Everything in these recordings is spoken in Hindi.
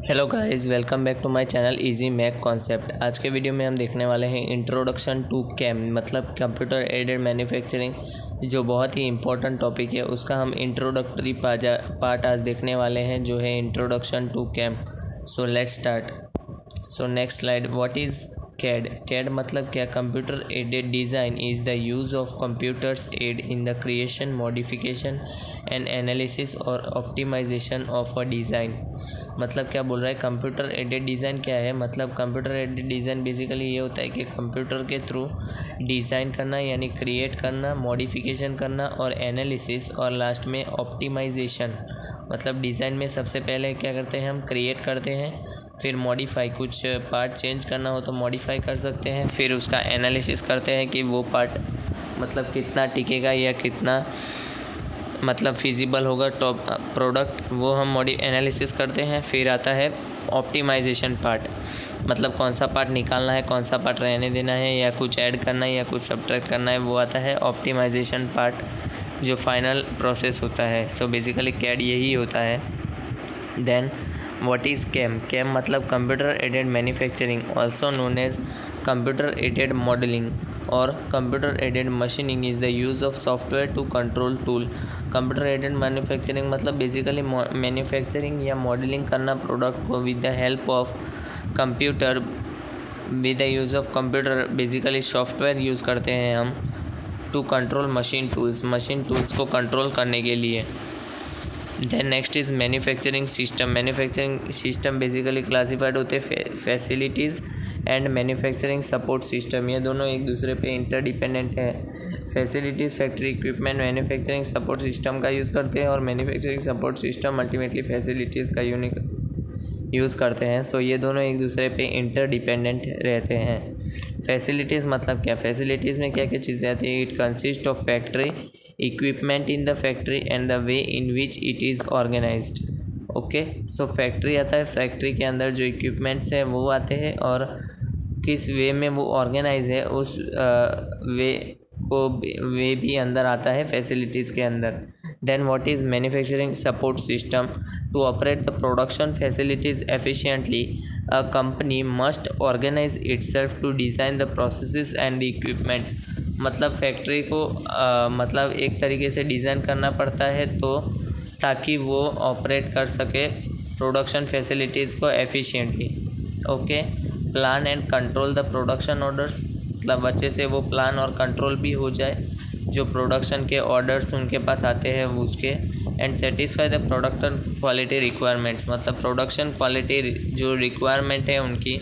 Hello guys, welcome back to my channel easy mech concept. आज के वीडियो में हम देखने वाले हैं इंट्रोडक्शन टू कैम मतलब कंप्यूटर एडेड मैन्युफैक्चरिंग, जो बहुत ही इंपॉर्टेंट टॉपिक है। उसका हम इंट्रोडक्टरी पार्ट आज देखने वाले हैं, जो है introduction to CAM. So let's start. So next slide. What is CAD? CAD मतलब क्या? Computer aided design is the use of computers aid in the creation, modification and analysis और ऑप्टिमाइजेशन ऑफ अ डिज़ाइन। मतलब क्या बोल रहा है? कंप्यूटर एडेड डिज़ाइन क्या है? मतलब कंप्यूटर एडेड डिज़ाइन बेसिकली ये होता है कि कंप्यूटर के थ्रू डिज़ाइन करना यानी क्रिएट करना, मॉडिफिकेशन करना और एनालिसिस और लास्ट में ऑप्टिमाइजेशन। मतलब डिज़ाइन में सबसे पहले क्या करते हैं? हम क्रिएट करते हैं, फिर मॉडिफाई, कुछ पार्ट चेंज करना हो तो मॉडिफाई कर सकते हैं, फिर उसका एनालिसिस करते हैं कि वो पार्ट मतलब कितना टिकेगा या कितना मतलब फिजिबल होगा टॉप प्रोडक्ट, वो हम एनालिसिस करते हैं। फिर आता है ऑप्टिमाइजेशन पार्ट, मतलब कौन सा पार्ट निकालना है, कौन सा पार्ट रहने देना है या कुछ ऐड करना है या कुछ सब्ट्रैक्ट करना है, वो आता है ऑप्टिमाइजेशन पार्ट, जो फाइनल प्रोसेस होता है। सो बेसिकली CAD यही होता है। Then what is CAM? CAM मतलब computer aided manufacturing, also known as computer aided modelling और computer aided machining is the use of software to control tool. Computer aided manufacturing मतलब बेसिकली मैन्युफैक्चरिंग या मॉडलिंग करना प्रोडक्ट को with the help of computer, with the use of computer basically software use करते हैं हम टू कंट्रोल मशीन टूल्स को कंट्रोल करने के लिए। Then next is manufacturing system. Manufacturing system basically classified होते हैं facilities and manufacturing support system. ये दोनों एक दूसरे पे इंटरडिपेंडेंट है। Facilities factory equipment manufacturing support system का यूज़ करते हैं और manufacturing support system ultimately facilities का यूज़ करते हैं। सो ये दोनों एक दूसरे पे इंटरडिपेंडेंट रहते हैं। फैसिलिटीज़ मतलब क्या? फैसिलिटीज़ में क्या क्या चीज़ें आती है? It consist of factory, equipment in the factory and the way in which it is organized. Okay, so factory आता है, फैक्ट्री के अंदर जो इक्विपमेंट्स हैं वो आते हैं और किस वे में वो ऑर्गेनाइज है उस वे भी अंदर आता है फैसिलिटीज़ के अंदर। Then what is manufacturing support system? To operate the production facilities efficiently a company must organize itself to design the processes and the equipment. मतलब फैक्ट्री को मतलब एक तरीके से डिज़ाइन करना पड़ता है तो ताकि वो ऑपरेट कर सके प्रोडक्शन फैसिलिटीज़ को efficiently. Okay, plan and control the production orders, मतलब अच्छे से वो प्लान और कंट्रोल भी हो जाए जो प्रोडक्शन के ऑर्डर्स उनके पास आते हैं वो उसके। And satisfy the production quality requirements, मतलब प्रोडक्शन क्वालिटी जो रिक्वायरमेंट है उनकी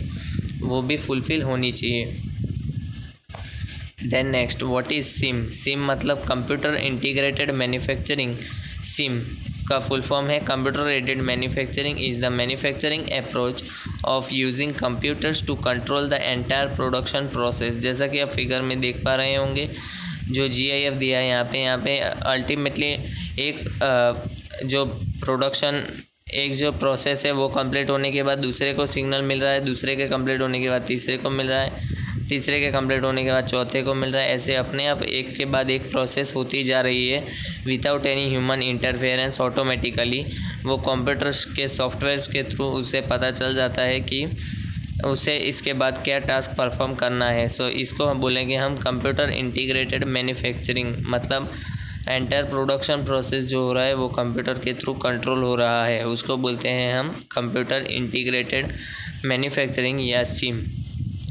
वो भी फुलफ़िल होनी चाहिए। Then next what is CIM? CIM मतलब कंप्यूटर इंटीग्रेटेड मैन्युफैक्चरिंग। सिम का फुल फॉर्म है computer aided manufacturing is the manufacturing approach of using computers to control the entire production process. जैसा कि आप फिगर में देख पा रहे होंगे, जो GIF दिया है यहाँ पे अल्टीमेटली एक जो प्रोडक्शन एक जो प्रोसेस है वो कंप्लीट होने के बाद दूसरे को सिग्नल मिल रहा है, दूसरे के कंप्लीट होने के बाद तीसरे को मिल रहा है, तीसरे के कंप्लीट होने के बाद चौथे को मिल रहा है। ऐसे अपने आप एक के बाद एक प्रोसेस होती जा रही है without any human interference. Automatically वो कंप्यूटर्स के सॉफ्टवेयर्स के थ्रू उसे पता चल जाता है कि उसे इसके बाद क्या टास्क परफॉर्म करना है। सो इसको हम बोलेंगे हम कंप्यूटर इंटीग्रेटेड मैन्युफैक्चरिंग, मतलब एंटायर प्रोडक्शन प्रोसेस जो हो रहा है वो कंप्यूटर के थ्रू कंट्रोल हो रहा है, उसको बोलते हैं हम कंप्यूटर इंटीग्रेटेड मैन्युफैक्चरिंग या CIM.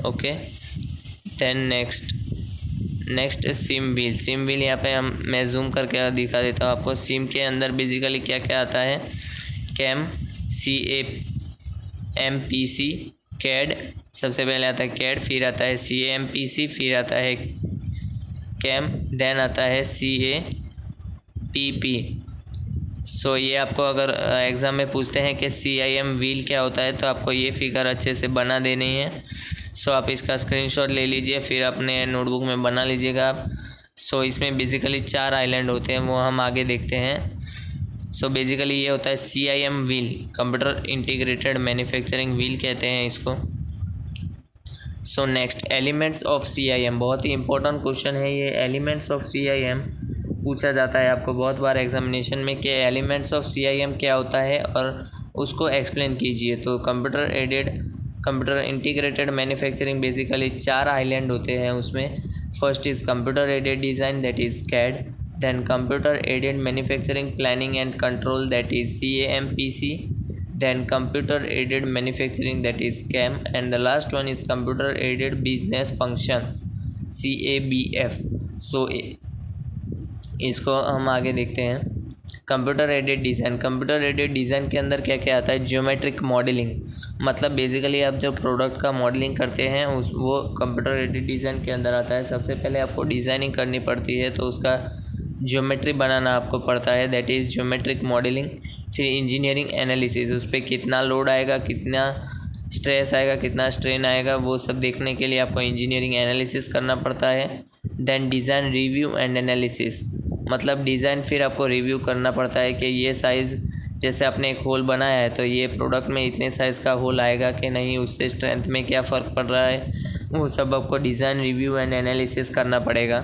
Okay, then next CIM wheel. CIM wheel यहाँ पे मैं जूम करके दिखा देता हूँ आपको। सिम के अंदर बेसिकली क्या क्या आता है? कैम, CAMPC, CAD, सबसे पहले आता है CAD, फिर आता है CAMPC, फिर आता है कैम, देन आता है CAPP। सो ये आपको अगर एग्ज़ाम में पूछते हैं कि CIM व्हील क्या होता है तो आपको ये फिगर अच्छे से बना देनी है। सो आप इसका स्क्रीनशॉट ले लीजिए, फिर अपने नोटबुक में बना लीजिएगा आप। सो इसमें बेसिकली 4 आइलैंड होते हैं, वो हम आगे देखते हैं। सो बेसिकली ये होता है CIM wheel, computer integrated manufacturing wheel कहते हैं इसको। So next elements of CIM, बहुत ही इंपॉर्टेंट क्वेश्चन है ये। एलिमेंट्स ऑफ CIM पूछा जाता है आपको बहुत बार एग्जामिनेशन में कि एलिमेंट्स ऑफ CIM क्या होता है और उसको एक्सप्लेन कीजिए। तो computer integrated manufacturing basically 4 island होते हैं उसमें। First is computer aided design, that is CAD. then computer aided manufacturing planning and control, that is CAMPC. then computer aided manufacturing, that is CAM. and the last one is computer aided business functions, CABF. so इसको हम आगे देखते हैं। कंप्यूटर एडेड डिज़ाइन के अंदर क्या क्या आता है? ज्योमेट्रिक मॉडलिंग, मतलब बेसिकली आप जो प्रोडक्ट का मॉडलिंग करते हैं वो कंप्यूटर एडेड डिज़ाइन के अंदर आता है। सबसे पहले आपको डिज़ाइनिंग करनी पड़ती है तो उसका ज्योमेट्री बनाना आपको पड़ता है, दैट इज़ ज्योमेट्रिक मॉडलिंग। फिर इंजीनियरिंग एनालिसिस, उस पर कितना लोड आएगा, कितना स्ट्रेस आएगा, कितना स्ट्रेन आएगा, वो सब देखने के लिए आपको इंजीनियरिंग एनालिसिस करना पड़ता है। Then design review and analysis, मतलब डिज़ाइन फिर आपको रिव्यू करना पड़ता है कि ये साइज़, जैसे आपने एक होल बनाया है तो ये प्रोडक्ट में इतने साइज़ का होल आएगा कि नहीं, उससे स्ट्रेंथ में क्या फ़र्क पड़ रहा है, वो सब आपको डिज़ाइन रिव्यू एंड एनालिसिस करना पड़ेगा।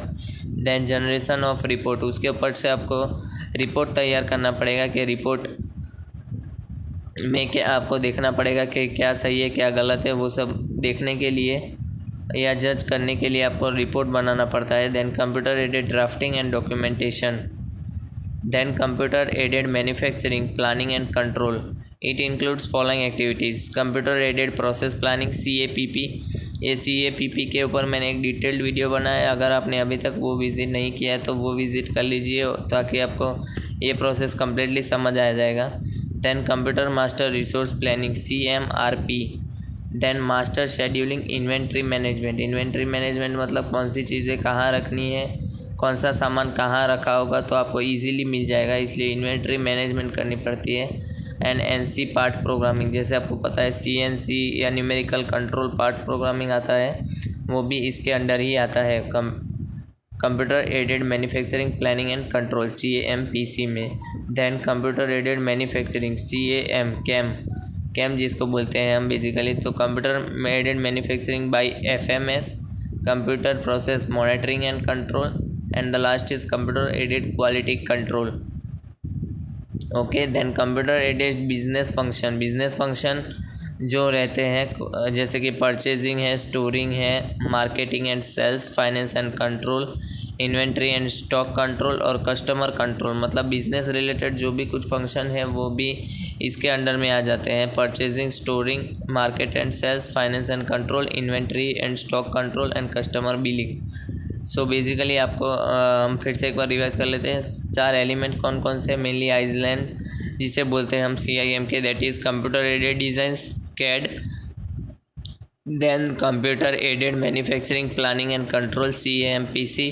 देन जनरेशन ऑफ रिपोर्ट, उसके ऊपर से आपको रिपोर्ट तैयार करना पड़ेगा कि रिपोर्ट में क्या आपको देखना पड़ेगा कि क्या सही है क्या गलत है, वो सब देखने के लिए या जज करने के लिए आपको रिपोर्ट बनाना पड़ता है। Then computer aided drafting and documentation, then computer aided manufacturing planning and control, it includes following activities. Computer aided process planning, CAPP। ये CAPP के ऊपर मैंने एक डिटेल्ड वीडियो बनाया है, अगर आपने अभी तक वो विज़िट नहीं किया है तो वो विज़िट कर लीजिए ताकि आपको ये प्रोसेस कम्प्लीटली समझ आ जाएगा। Then computer master resource planning, CMRP। Then master scheduling inventory management मतलब कौन सी चीज़ें कहाँ रखनी है, कौन सा सामान कहाँ रखा होगा तो आपको इजीली मिल जाएगा, इसलिए इन्वेंट्री मैनेजमेंट करनी पड़ती है। एंड NC पार्ट प्रोग्रामिंग, जैसे आपको पता है CNC या न्यूमेरिकल कंट्रोल पार्ट प्रोग्रामिंग आता है, वो भी इसके अंडर ही आता है computer aided manufacturing planning and control, CAMPC में। Then computer aided manufacturing, CAM जिसको बोलते हैं हम बेसिकली, तो computer aided manufacturing by FMS, computer process monitoring and control. And the last is computer aided quality control. Okay, then computer aided business function जो रहते हैं जैसे कि परचेजिंग है, स्टोरिंग है, marketing and sales, finance and control, inventory and stock control और कस्टमर कंट्रोल, मतलब बिजनेस रिलेटेड जो भी कुछ फंक्शन है वो भी इसके अंडर में आ जाते हैं। Purchasing, storing, market and sales, finance and control, inventory and stock control and customer billing. So basically आपको हम फिर से एक बार रिवाइज कर लेते हैं। 4 एलिमेंट कौन कौन से? मेनली आइलैंड जिसे बोलते हैं हम CIMK, that is computer aided design CAD, then computer aided manufacturing planning and control CAMPC,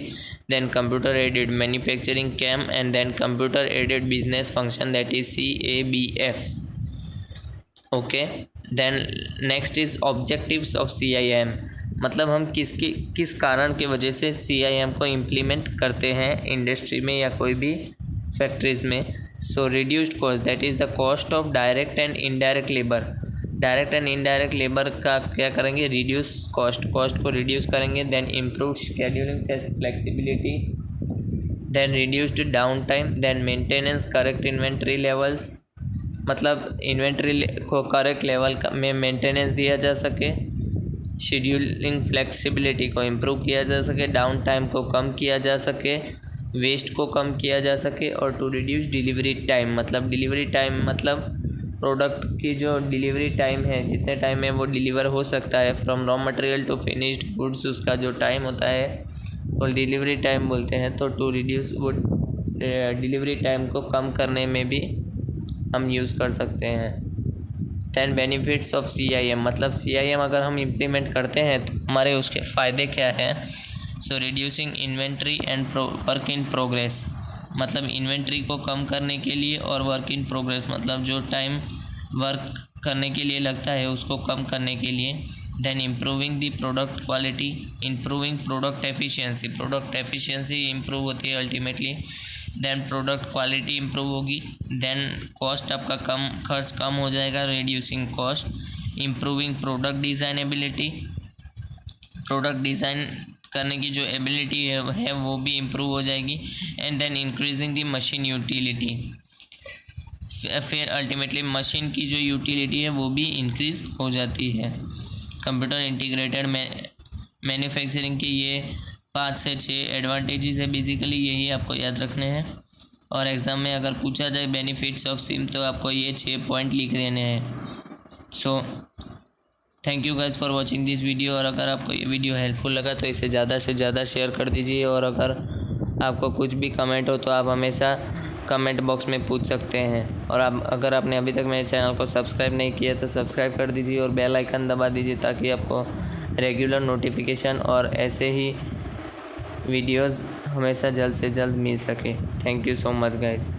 then computer aided manufacturing CAM, and then computer aided business function, that is CABF. okay, then next is objectives of CIM, मतलब हम किस कारण की वजह से CIM को इम्प्लीमेंट करते हैं इंडस्ट्री में या कोई भी फैक्ट्रीज में। So reduced cost, that is the cost of direct and indirect labour. Direct and indirect labour का क्या करेंगे? रिड्यूस कॉस्ट को रिड्यूस करेंगे। Then improve scheduling flexibility, then reduced down time, then maintenance correct inventory levels, मतलब इन्वेंट्री को करेक्ट लेवल में मेंटेनेंस दिया जा सके, शेड्यूलिंग फ्लेक्सिबिलिटी को इम्प्रूव किया जा सके, डाउन टाइम को कम किया जा सके, वेस्ट को कम किया जा सके, और टू रिड्यूस डिलीवरी टाइम, मतलब डिलीवरी टाइम मतलब प्रोडक्ट की जो डिलीवरी टाइम है, जितने टाइम में वो डिलीवर हो सकता है from raw material to finished goods, उसका जो टाइम होता है वो डिलीवरी टाइम बोलते हैं। तो टू रिड्यूस वो डिलीवरी टाइम को कम करने में भी हम यूज़ कर सकते हैं। दैन बेनिफिट्स ऑफ CIM, मतलब CIM अगर हम इम्प्लीमेंट करते हैं तो हमारे उसके फ़ायदे क्या हैं? So reducing inventory and work in progress, मतलब इन्वेंट्री को कम करने के लिए, और वर्क इन प्रोग्रेस मतलब जो टाइम वर्क करने के लिए लगता है उसको कम करने के लिए। Then improving the product quality, improving product efficiency improve होती है ultimately. Then product quality improve होगी, देन कॉस्ट आपका खर्च कम हो जाएगा, reducing cost, improving product designability, product design करने की जो एबिलिटी है वो भी इम्प्रूव हो जाएगी। And then increasing the machine utility, फिर अल्टीमेटली मशीन की जो यूटिलिटी है वो भी इंक्रीज़ हो जाती है। कंप्यूटर इंटीग्रेटेड मैन्युफैक्चरिंग के ये 5 से 6 एडवांटेजेस है, बेसिकली यही आपको याद रखने हैं। और एग्ज़ाम में अगर पूछा जाए बेनिफिट्स ऑफ सिम तो आपको ये 6 पॉइंट लिख देने हैं। So thank you guys for watching this video. और अगर आपको ये वीडियो हेल्पफुल लगा तो इसे ज़्यादा से ज़्यादा शेयर कर दीजिए। और अगर आपको कुछ भी कमेंट हो तो आप हमेशा कमेंट बॉक्स में पूछ सकते हैं। और आप अगर आपने अभी तक मेरे चैनल को सब्सक्राइब नहीं किया तो सब्सक्राइब कर दीजिए और बेल आइकन दबा दीजिए ताकि आपको रेगुलर नोटिफिकेशन और ऐसे ही वीडियोस हमेशा जल्द से जल्द मिल सके। Thank you so much guys.